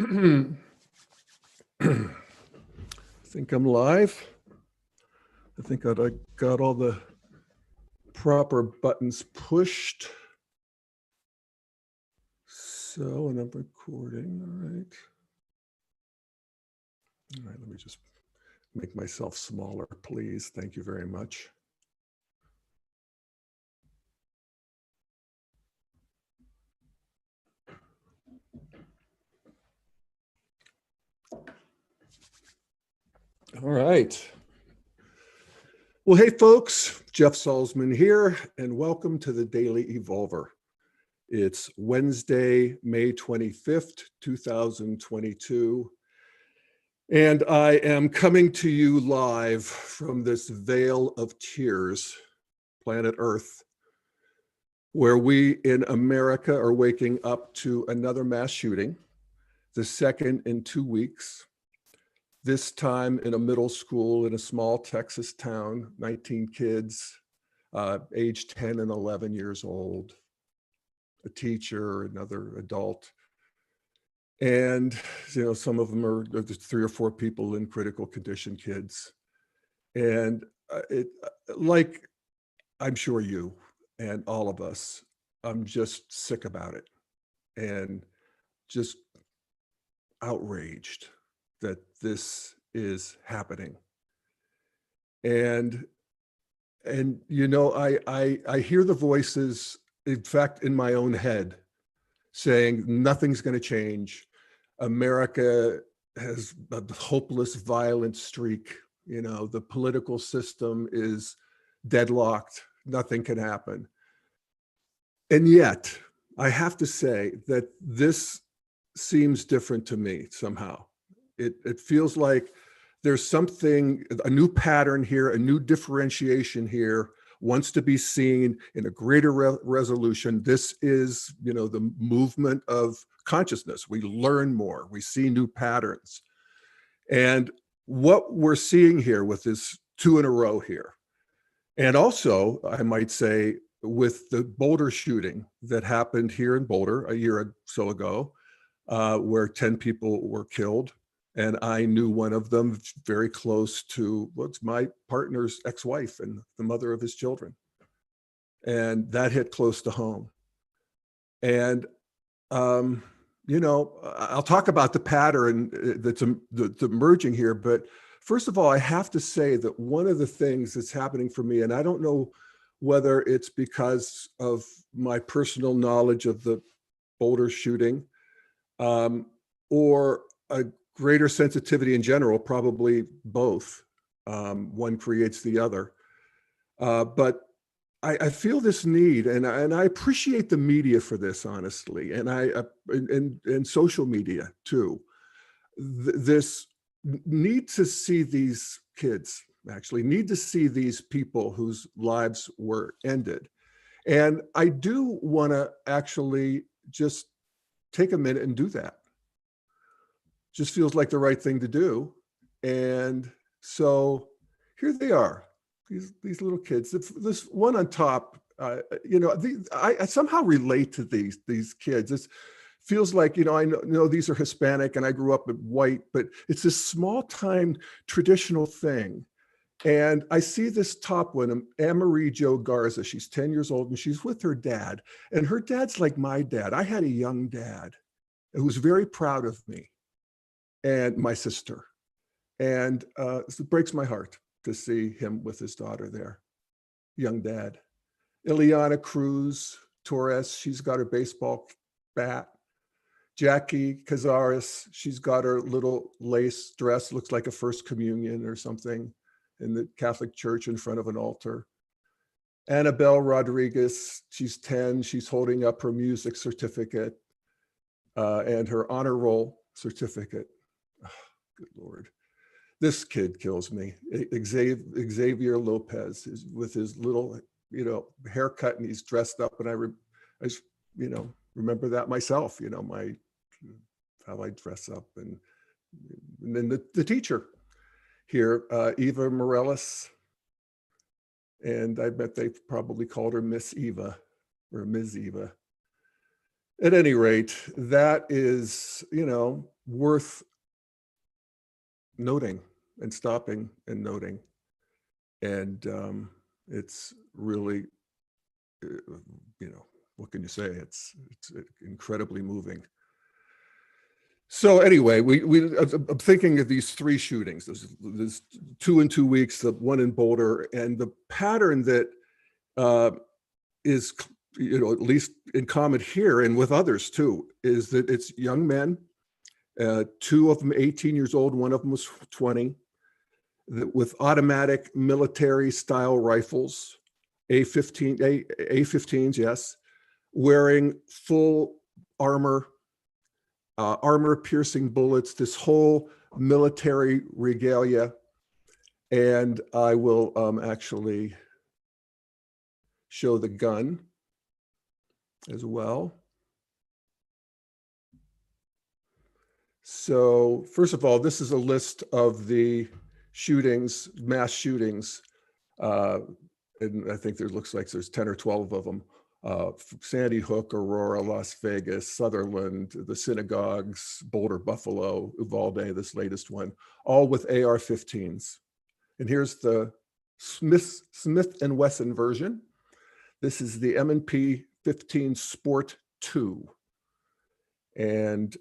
I think I'm live. I think I got all the proper buttons pushed. So, and I'm recording, all right. All right, let me just make myself smaller, please. Thank you very much. All right. Well, hey folks, Jeff Salzman here, and welcome to the Daily Evolver. It's Wednesday, May 25th, 2022. And I am coming to you live from this vale of tears, planet Earth, where we in America are waking up to another mass shooting, the second in 2 weeks. This time in a middle school in a small Texas town, 19 kids, aged 10 and 11 years old, a teacher, another adult. And, you know, some of them are, there's 3 or 4 people in critical condition, kids. And like, I'm sure you and all of us, I'm just sick about it and just outraged that this is happening. And you know, I hear the voices, in fact, in my own head, saying nothing's going to change. America has a hopeless, violent streak. You know, the political system is deadlocked. Nothing can happen. And yet, I have to say that this seems different to me somehow. It feels like there's something, a new pattern here, a new differentiation here, wants to be seen in a greater resolution. This is, you know, the movement of consciousness. We learn more, we see new patterns. And what we're seeing here with this 2 in a row here, and also, I might say, with the Boulder shooting that happened here in Boulder a year or so ago, where 10 people were killed. And I knew one of them very close to what's my partner's ex-wife and the mother of his children. And that hit close to home. And, you know, I'll talk about the pattern that's emerging here. But first of all, I have to say that one of the things that's happening for me, and I don't know whether it's because of my personal knowledge of the Boulder shooting, or a greater sensitivity in general, probably both. One creates the other. But I feel this need, and I appreciate the media for this, honestly, and social media too. This need to see these kids, actually need to see these people whose lives were ended. And I do want to actually just take a minute and do that. Just feels like the right thing to do. And so here they are, these little kids. This one on top, you know, I somehow relate to these kids. It feels like, you know, I know these are Hispanic and I grew up white, but it's this small time traditional thing. And I see this top one, Anne-Marie Jo Garza. She's 10 years old and she's with her dad. And her dad's like my dad. I had a young dad who was very proud of me and my sister. And it breaks my heart to see him with his daughter there, young dad. Ileana Cruz Torres, she's got her baseball bat. Jackie Cazares, she's got her little lace dress, looks like a First Communion or something in the Catholic Church in front of an altar. Annabelle Rodriguez, she's 10, she's holding up her music certificate and her honor roll certificate. Oh, good Lord. This kid kills me. Xavier Lopez is with his little, you know, haircut, and he's dressed up, and I you know, remember that myself, you know, how I dress up. And then the teacher here, Eva Morales, and I bet they probably called her Miss Eva or Ms. Eva. At any rate, that is, worth noting and stopping and noting. And it's really, what can you say? It's incredibly moving. So anyway, I'm thinking of these three shootings. There's 2 in 2 weeks, the one in Boulder, and the pattern that is, at least in common here and with others too, is that it's young men, 2 of them 18 years old, one of them was 20, with automatic military style rifles, A15s, yes, wearing full armor, armor-piercing bullets, this whole military regalia. And I will actually show the gun as well. So first of all, this is a list of the shootings, mass shootings. And I think looks like there's 10 or 12 of them. Sandy Hook, Aurora, Las Vegas, Sutherland, the synagogues, Boulder, Buffalo, Uvalde, this latest one, all with AR-15s. And here's the Smith & Wesson version. This is the M&P 15 Sport 2. And,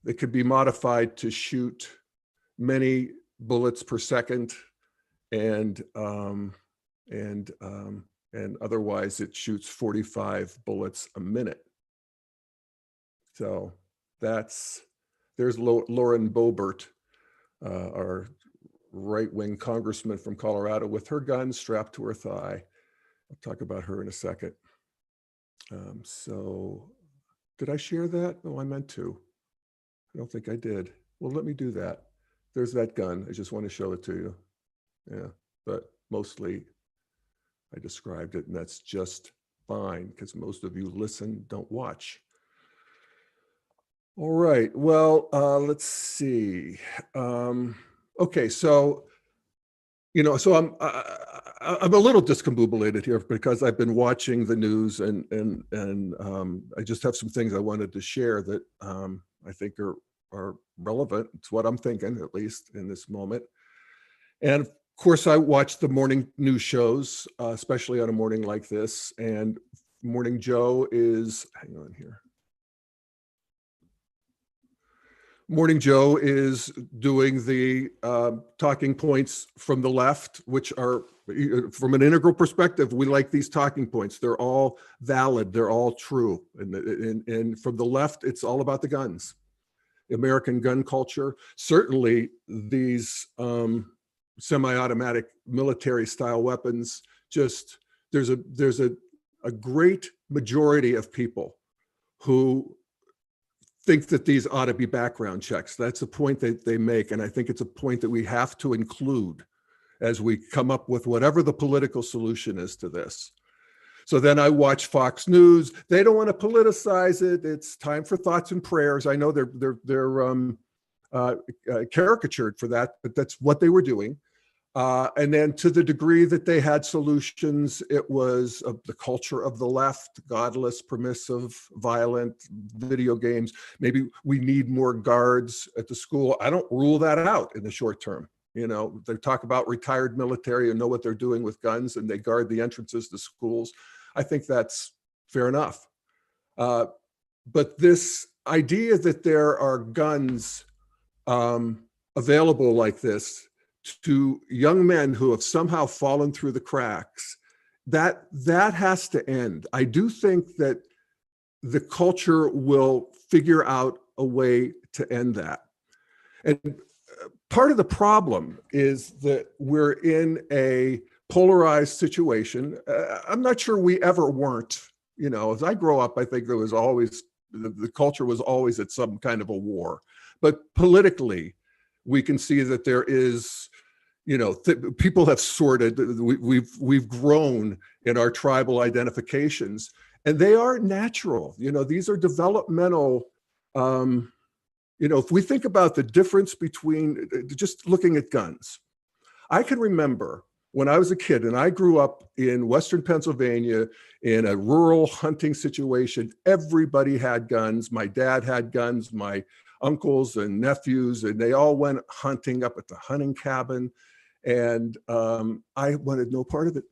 it could be modified to shoot many bullets per second, and otherwise it shoots 45 bullets a minute. So there's Lauren Boebert, our right-wing congressman from Colorado, with her gun strapped to her thigh. I'll talk about her in a second. So did I share that? No, I meant to. I don't think I did. Well, let me do that. There's that gun. I just want to show it to you. Yeah, but mostly I described it, and that's just fine because most of you listen, don't watch. All right, well, let's see. Okay, so, so I'm a little discombobulated here because I've been watching the news, and I just have some things I wanted to share that I think are relevant. It's what I'm thinking, at least in this moment. And of course, I watch the morning news shows, especially on a morning like this. And Morning Joe is, hang on here. Morning Joe is doing the talking points from the left, which are, from an integral perspective, we like these talking points. They're all valid. They're all true. And from the left, it's all about the guns. American gun culture. Certainly these semi-automatic military style weapons, just there's a great majority of people who think that these ought to be background checks. That's a point that they make, and I think it's a point that we have to include as we come up with whatever the political solution is to this. So then I watch Fox News. They don't want to politicize it. It's time for thoughts and prayers. I know they're caricatured for that, but that's what they were doing. And then to the degree that they had solutions, it was the culture of the left, godless, permissive, violent, video games. Maybe we need more guards at the school. I don't rule that out in the short term. They talk about retired military and know what they're doing with guns, and they guard the entrances to schools. I think that's fair enough. But this idea that there are guns available like this to young men who have somehow fallen through the cracks, that has to end. I do think that the culture will figure out a way to end that. And part of the problem is that we're in a polarized situation. I'm not sure we ever weren't. As I grow up, I think there was always, the culture was always at some kind of a war. But politically, we can see that there is, people have sorted, we've grown in our tribal identifications, and they are natural. These are developmental, if we think about the difference between just looking at guns. I can remember when I was a kid, and I grew up in Western Pennsylvania in a rural hunting situation, everybody had guns. My dad had guns, my uncles and nephews, and they all went hunting up at the hunting cabin. And I wanted no part of it.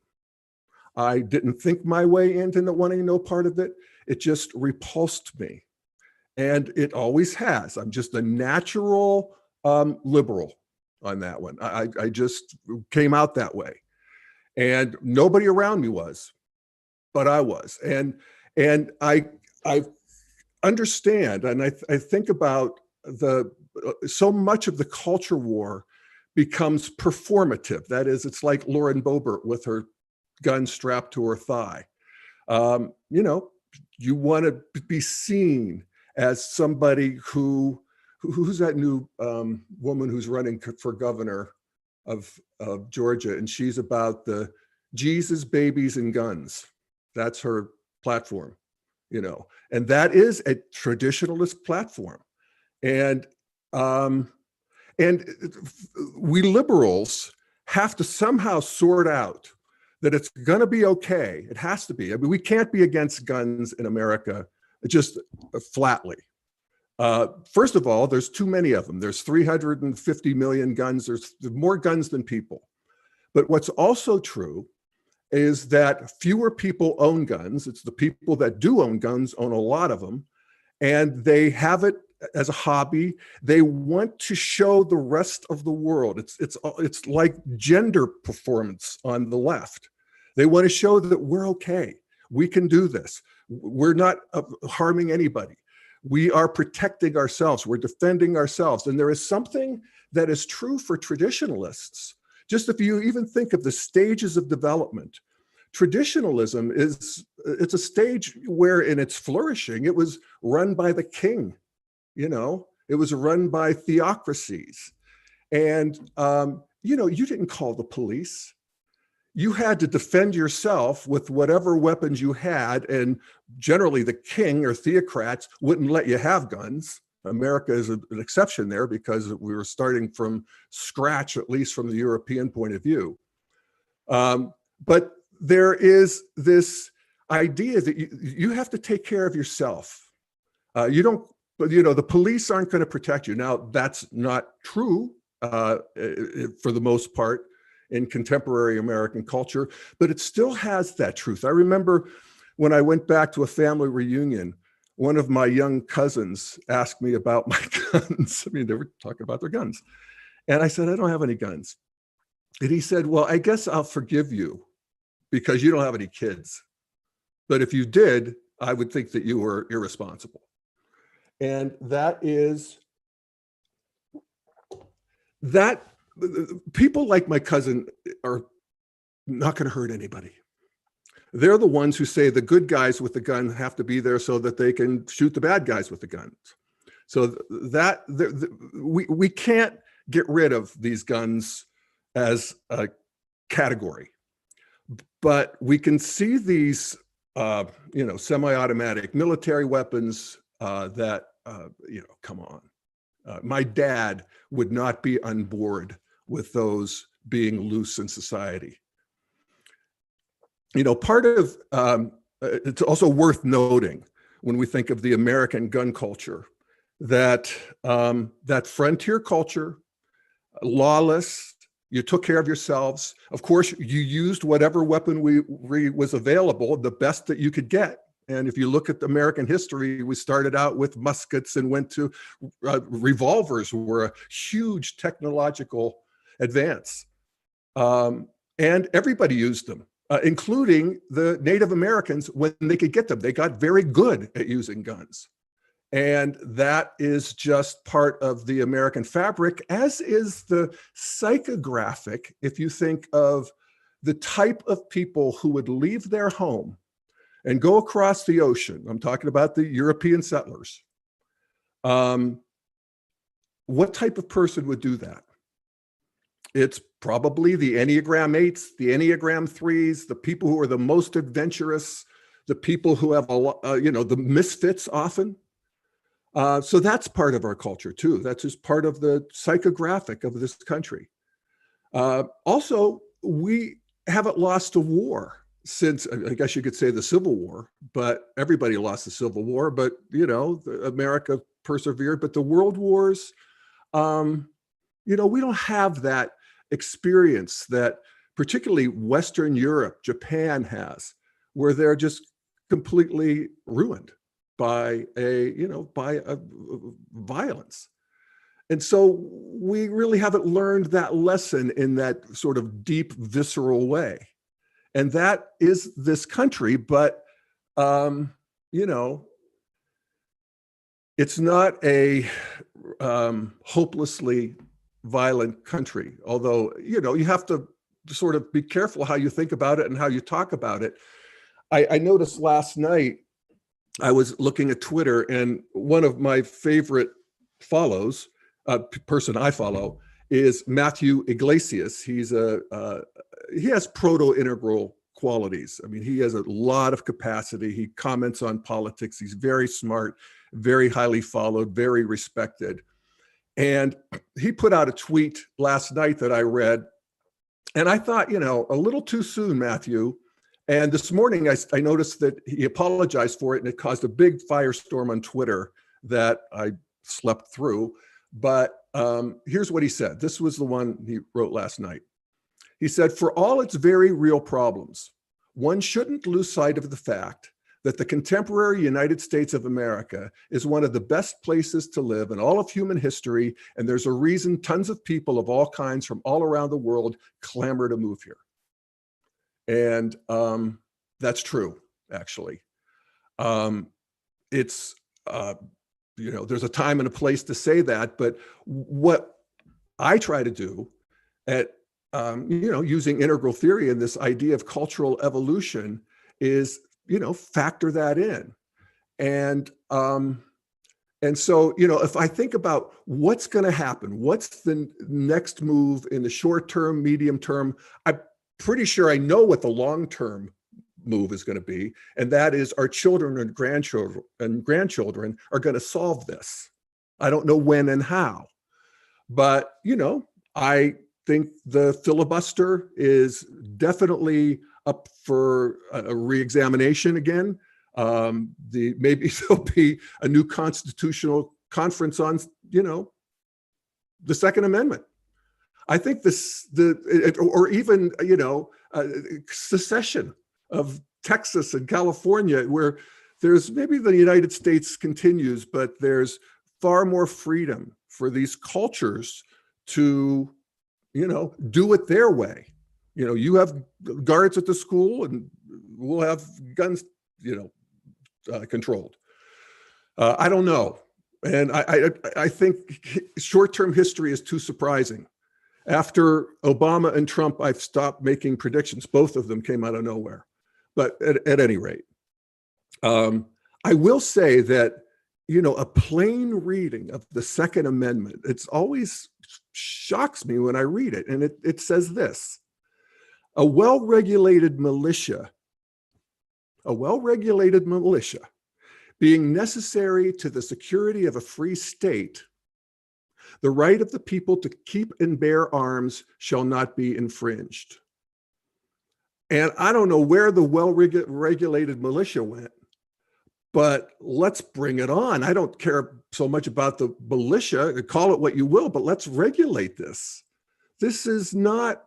I didn't think my way into wanting no part of it. It just repulsed me. And it always has. I'm just a natural liberal on that one. I just came out that way. And nobody around me was, but I was. And I understand, and I think about so much of the culture war becomes performative. That is, it's like Lauren Boebert with her gun strapped to her thigh. You know, you want to be seen as somebody who's that new woman who's running for governor of Georgia, and she's about the Jesus, babies, and guns. That's her platform, you know, and that is a traditionalist platform. And we liberals have to somehow sort out that it's going to be okay. It has to be. I mean, we can't be against guns in America just flatly. First of all, there's too many of them. There's 350 million guns. There's more guns than people. But what's also true is that fewer people own guns. It's the people that do own guns own a lot of them, and they have it as a hobby. They want to show the rest of the world. It's like gender performance on the left. They want to show that we're okay. We can do this. We're not harming anybody. We are protecting ourselves. We're defending ourselves. And there is something that is true for traditionalists. Just if you even think of the stages of development, traditionalism it's a stage where in its flourishing, it was run by the king, you know, it was run by theocracies. And, you know, you didn't call the police. You had to defend yourself with whatever weapons you had. And generally the king or theocrats wouldn't let you have guns. America is an exception there because we were starting from scratch, at least from the European point of view. But there is this idea that you have to take care of yourself. You don't, but you know, the police aren't going to protect you. Now, that's not true for the most part in contemporary American culture, but it still has that truth. I remember when I went back to a family reunion, one of my young cousins asked me about my guns. I mean, they were talking about their guns. And I said, I don't have any guns. And he said, well, I guess I'll forgive you because you don't have any kids. But if you did, I would think that you were irresponsible. And that people like my cousin are not going to hurt anybody. They're the ones who say the good guys with the gun have to be there so that they can shoot the bad guys with the guns. So that we can't get rid of these guns as a category, but we can see these, you know, semi-automatic military weapons that, you know, come on. My dad would not be on board with those being loose in society. You know, part of, it's also worth noting when we think of the American gun culture, that that frontier culture, lawless, you took care of yourselves. Of course, you used whatever weapon was available, the best that you could get. And if you look at American history, we started out with muskets and went to revolvers, were a huge technological advance. And everybody used them, including the Native Americans when they could get them. They got very good at using guns. And that is just part of the American fabric, as is the psychographic, if you think of the type of people who would leave their home and go across the ocean. I'm talking about the European settlers. What type of person would do that? It's probably the Enneagram 8s, the Enneagram 3s, the people who are the most adventurous, the people who have, you know, the misfits often. So that's part of our culture too. That's just part of the psychographic of this country. Also, we haven't lost a war since, I guess you could say, the Civil War, but everybody lost the Civil War, but, America persevered. But the world wars, we don't have that experience that particularly Western Europe, Japan has, where they're just completely ruined by a violence. And so we really haven't learned that lesson in that sort of deep, visceral way. And that is this country, but, it's not a hopelessly violent country, although, you have to sort of be careful how you think about it and how you talk about it. I noticed last night, I was looking at Twitter, and one of my favorite follows, person I follow, is Matthew Iglesias. He has proto-integral qualities. I mean, he has a lot of capacity. He comments on politics. He's very smart, very highly followed, very respected. And he put out a tweet last night that I read, and I thought, a little too soon, Matthew. And this morning, I noticed that he apologized for it, and it caused a big firestorm on Twitter that I slept through. But here's what he said. This was the one he wrote last night. He said, "For all its very real problems, one shouldn't lose sight of the fact that the contemporary United States of America is one of the best places to live in all of human history, and there's a reason tons of people of all kinds from all around the world clamor to move here." And that's true, actually. It's, there's a time and a place to say that, but what I try to do at, using integral theory and this idea of cultural evolution is, factor that in. And so, if I think about what's going to happen, what's the next move in the short term, medium term, I'm pretty sure I know what the long-term move is going to be, and that is our children and grandchildren are going to solve this. I don't know when and how, but I think the filibuster is definitely up for a reexamination again. Maybe there'll be a new constitutional conference on, the Second Amendment. I think or even, secession of Texas and California, where there's maybe the United States continues, but there's far more freedom for these cultures to, do it their way. You have guards at the school, and we'll have guns, controlled. I don't know. And I think short-term history is too surprising. After Obama and Trump, I've stopped making predictions. Both of them came out of nowhere. But at any rate, I will say that, a plain reading of the Second Amendment, it's always shocks me when I read it. And it says this: a well-regulated militia being necessary to the security of a free state, the right of the people to keep and bear arms shall not be infringed. And I don't know where the well-regulated militia went, but let's bring it on. I don't care so much about the militia, call it what you will, but let's regulate this. This is not,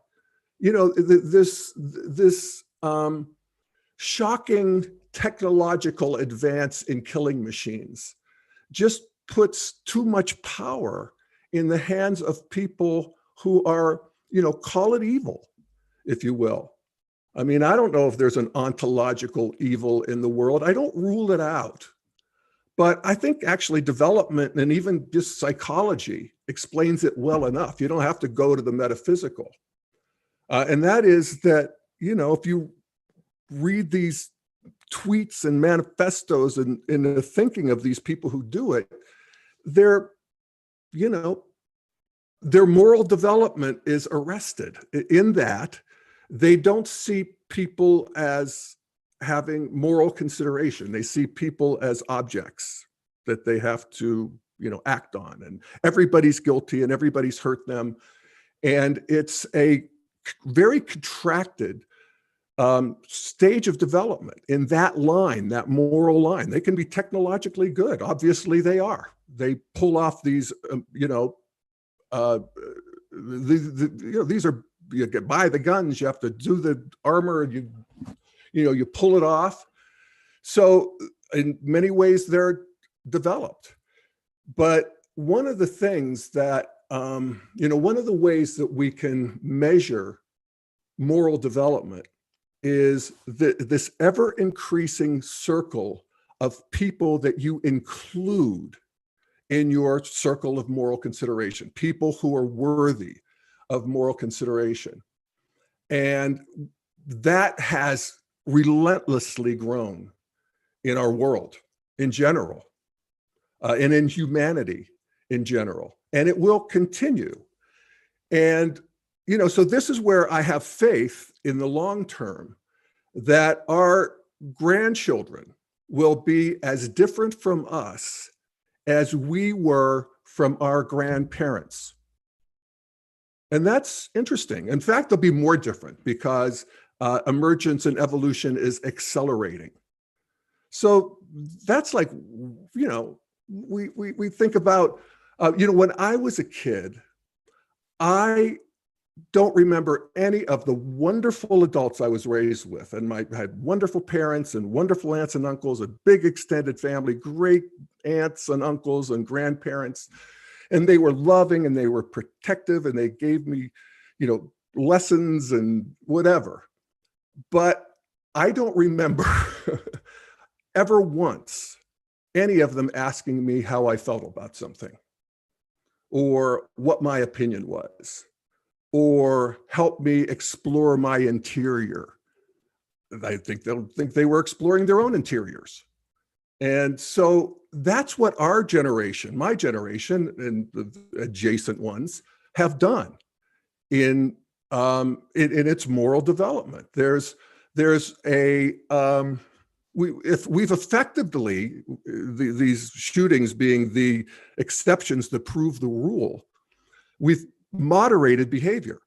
this shocking technological advance in killing machines just puts too much power in the hands of people who are, call it evil, if you will. I mean, I don't know if there's an ontological evil in the world. I don't rule it out. But I think actually development and even just psychology explains it well enough. You don't have to go to the metaphysical. And that is that, if you read these tweets and manifestos and in the thinking of these people who do it, their moral development is arrested in that they don't see people as having moral consideration. They see people as objects that they have to, act on, and everybody's guilty and everybody's hurt them. And it's a very contracted stage of development in that line, that moral line. They can be technologically good. Obviously they are. They pull off these, these are, you get buy the guns, you have to do the armor, you pull it off. So in many ways they're developed. But one of the things that, one of the ways that we can measure moral development is this ever increasing circle of people that you include in your circle of moral consideration, people who are worthy of moral consideration. And that has relentlessly grown in our world in general, and in humanity in general, and it will continue. And, so this is where I have faith in the long term that our grandchildren will be as different from us as we were from our grandparents. And that's interesting. In fact, they'll be more different because emergence and evolution is accelerating. So that's like, we think about, when I was a kid, I don't remember any of the wonderful adults I was raised with. And I had wonderful parents and wonderful aunts and uncles, a big extended family, great aunts and uncles and grandparents. And they were loving and they were protective and they gave me, lessons and whatever. But I don't remember ever once any of them asking me how I felt about something, or what my opinion was, or help me explore my interior. I think they'll think they were exploring their own interiors. And so that's what our generation, my generation, and the adjacent ones have done in its moral development. We've effectively, these shootings being the exceptions that prove the rule, we've moderated behavior.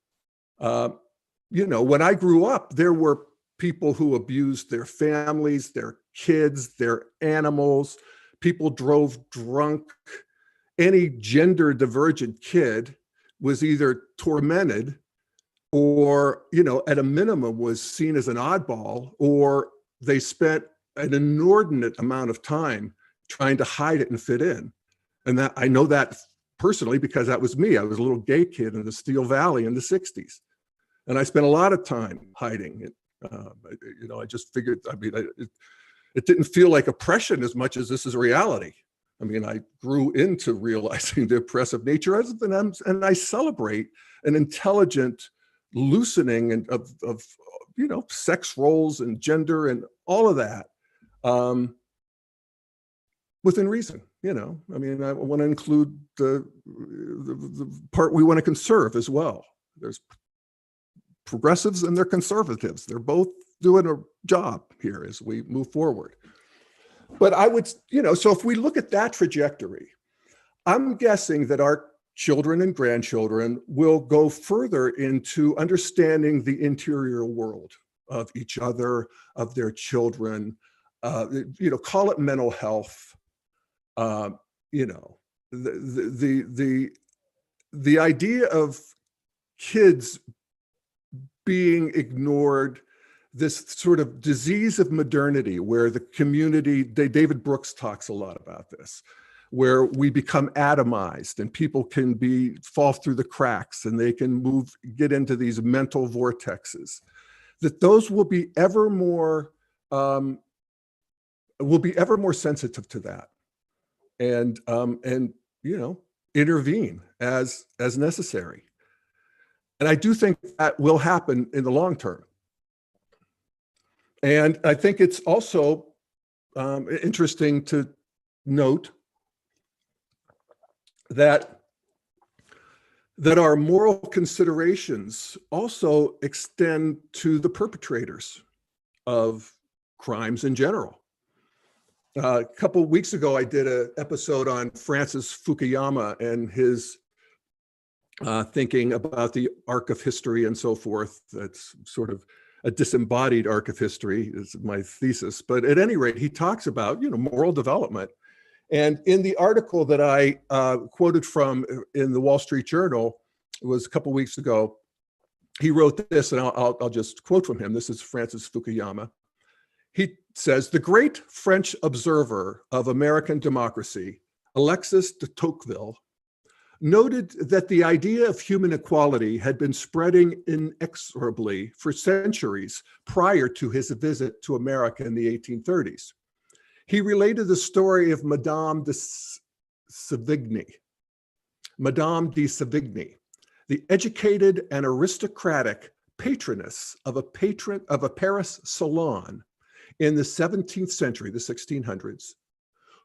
When I grew up, there were people who abused their families, their kids, their animals. People drove drunk. Any gender divergent kid was either tormented or, at a minimum was seen as an oddball, or they spent an inordinate amount of time trying to hide it and fit in. And that I know that personally because that was me. I was a little gay kid in the Steel Valley in the 60s. And I spent a lot of time hiding it. I just figured, it didn't feel like oppression as much as this is reality. I grew into realizing the oppressive nature of it, and I celebrate an intelligent loosening of sex roles and gender and all of that within reason. I want to include the part we want to conserve as well. There's progressives and they're conservatives. They're both doing a job here as we move forward. But I would, so if we look at that trajectory, I'm guessing that our children and grandchildren will go further into understanding the interior world of each other, of their children, call it mental health. The idea of kids being ignored, this sort of disease of modernity where the community, David Brooks talks a lot about this, where we become atomized and people can fall through the cracks and they can get into these mental vortexes, that those will be ever more sensitive to that and intervene as necessary. And I do think that will happen in the long term. And I think it's also interesting to note that our moral considerations also extend to the perpetrators of crimes in general. A couple of weeks ago, I did an episode on Francis Fukuyama and his thinking about the arc of history and so forth. That's sort of a disembodied arc of history is my thesis. But at any rate, he talks about, moral development. And in the article that I quoted from in the Wall Street Journal, it was a couple weeks ago, he wrote this, and I'll just quote from him. This is Francis Fukuyama. He says, the great French observer of American democracy, Alexis de Tocqueville, noted that the idea of human equality had been spreading inexorably for centuries prior to his visit to America in the 1830s. He related the story of Madame de Sévigné, the educated and aristocratic patroness of a Paris salon in the 17th century, the 1600s,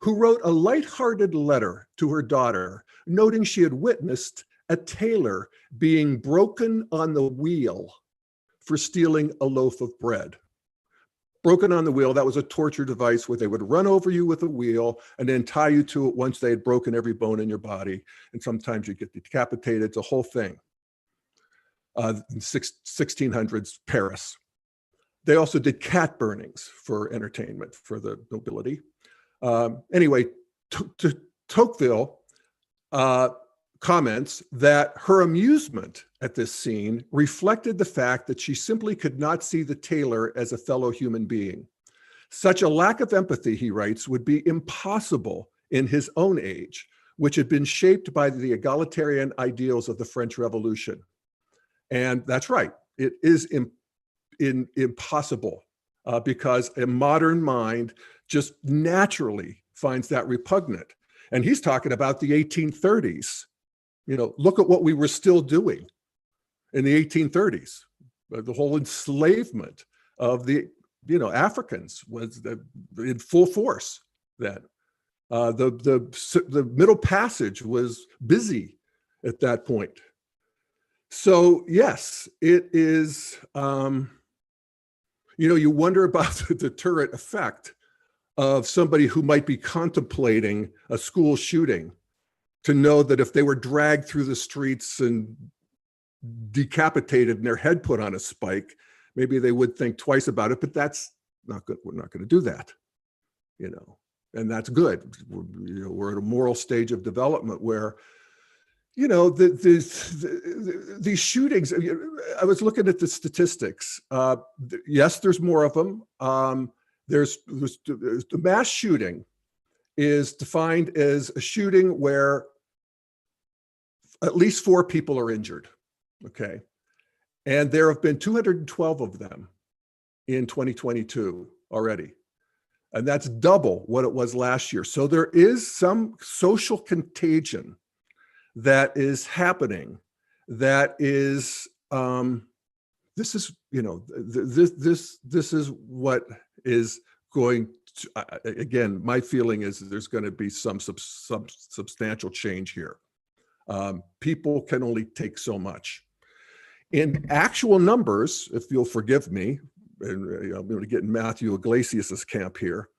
who wrote a light-hearted letter to her daughter, noting she had witnessed a tailor being broken on the wheel for stealing a loaf of bread. Broken on the wheel, that was a torture device where they would run over you with a wheel and then tie you to it once they had broken every bone in your body. And sometimes you get decapitated. It's a whole thing. In 1600s Paris. They also did cat burnings for entertainment for the nobility. Anyway, Tocqueville comments that her amusement at this scene reflected the fact that she simply could not see the tailor as a fellow human being. Such a lack of empathy, he writes, would be impossible in his own age, which had been shaped by the egalitarian ideals of the French Revolution. And that's right, it is impossible because a modern mind just naturally finds that repugnant. And he's talking about the 1830s. Look at what we were still doing in the 1830s. The whole enslavement of the, Africans was in full force then. The Middle Passage was busy at that point. So yes, it is, you wonder about the deterrent effect of somebody who might be contemplating a school shooting, to know that if they were dragged through the streets and decapitated and their head put on a spike, maybe they would think twice about it, but that's not good. We're not going to do that, and that's good. We're at a moral stage of development where, these shootings, I was looking at the statistics. Yes, there's more of them. There's the mass shooting is defined as a shooting where at least 4 people are injured, okay? And there have been 212 of them in 2022 already. And that's double what it was last year. So there is some social contagion that is happening that is, this is what is going to, again, my feeling is there's going to be some substantial change here. People can only take so much. In actual numbers, if you'll forgive me, and I'm going to get in Matthew Iglesias's camp here,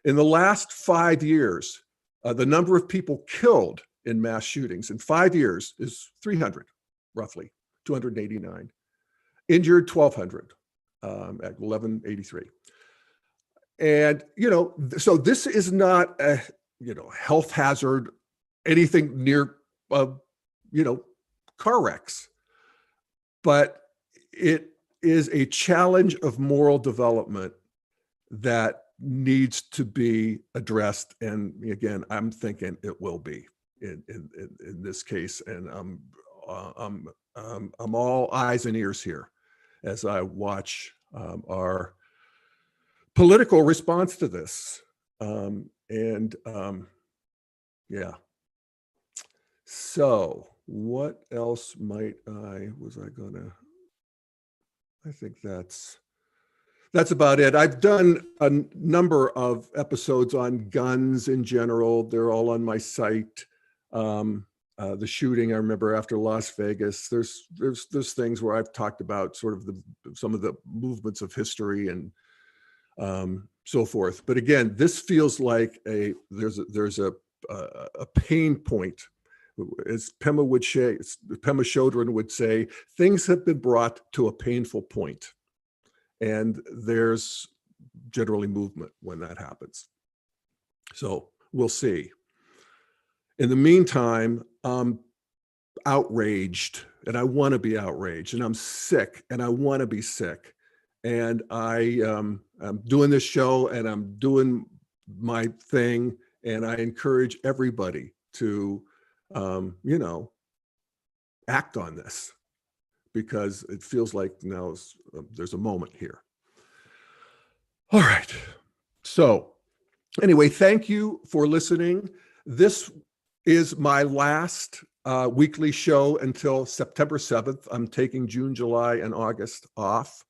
in the last 5 years, the number of people killed in mass shootings in 5 years is 300, roughly, 289. Injured, 1,200 at 1183. And, so this is not a, health hazard, anything near, car wrecks, but it is a challenge of moral development that needs to be addressed. And again, I'm thinking it will be in this case. And I'm all eyes and ears here as I watch our political response to this. Yeah. So what else I think that's about it. I've done a number of episodes on guns in general. They're all on my site. The shooting, I remember after Las Vegas, there's things where I've talked about sort of some of the movements of history and so forth. But again, this feels like there's a pain point as Pema Chodron would say, things have been brought to a painful point, and there's generally movement when that happens. So we'll see. In the meantime, I'm outraged, and I want to be outraged, and I'm sick, and I want to be sick. And I'm doing this show, and I'm doing my thing, and I encourage everybody to, act on this, because it feels like now there's a moment here. All right. So anyway, thank you for listening. This is my last weekly show until September 7th. I'm taking June, July, and August off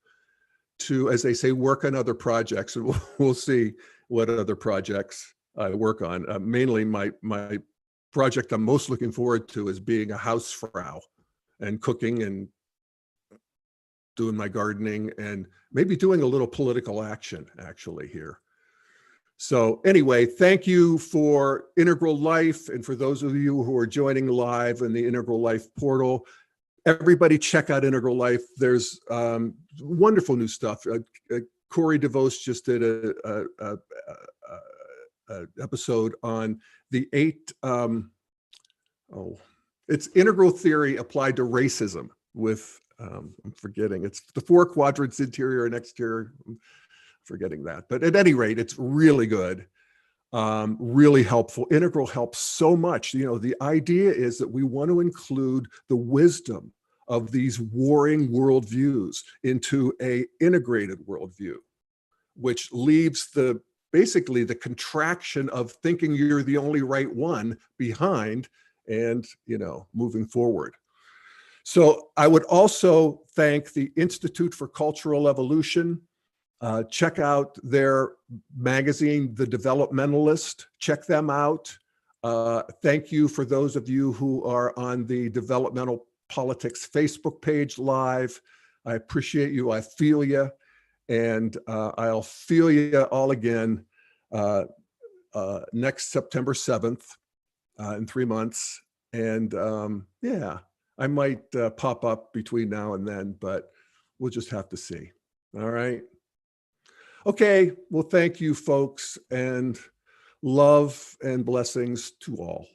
to, as they say, work on other projects. And we'll see what other projects I work on. Mainly my project I'm most looking forward to is being a housefrau and cooking and doing my gardening and maybe doing a little political action actually here. So anyway, thank you for Integral Life. And for those of you who are joining live in the Integral Life portal, everybody check out Integral Life. There's wonderful new stuff. Corey DeVos just did a episode on the it's integral theory applied to racism with, I'm forgetting, it's the 4 quadrants, interior and exterior. I'm forgetting that. But at any rate, it's really good, really helpful. Integral helps so much. The idea is that we want to include the wisdom of these warring worldviews into a integrated worldview, which leaves basically the contraction of thinking you're the only right one behind and, moving forward. So I would also thank the Institute for Cultural Evolution. Check out their magazine, The Developmentalist. Check them out. Thank you for those of you who are on the Developmental Politics Facebook page live. I appreciate you. I feel you. And I'll feel you all again next September 7th in 3 months. And I might pop up between now and then, but we'll just have to see. All right. Okay. Well, thank you, folks, and love and blessings to all.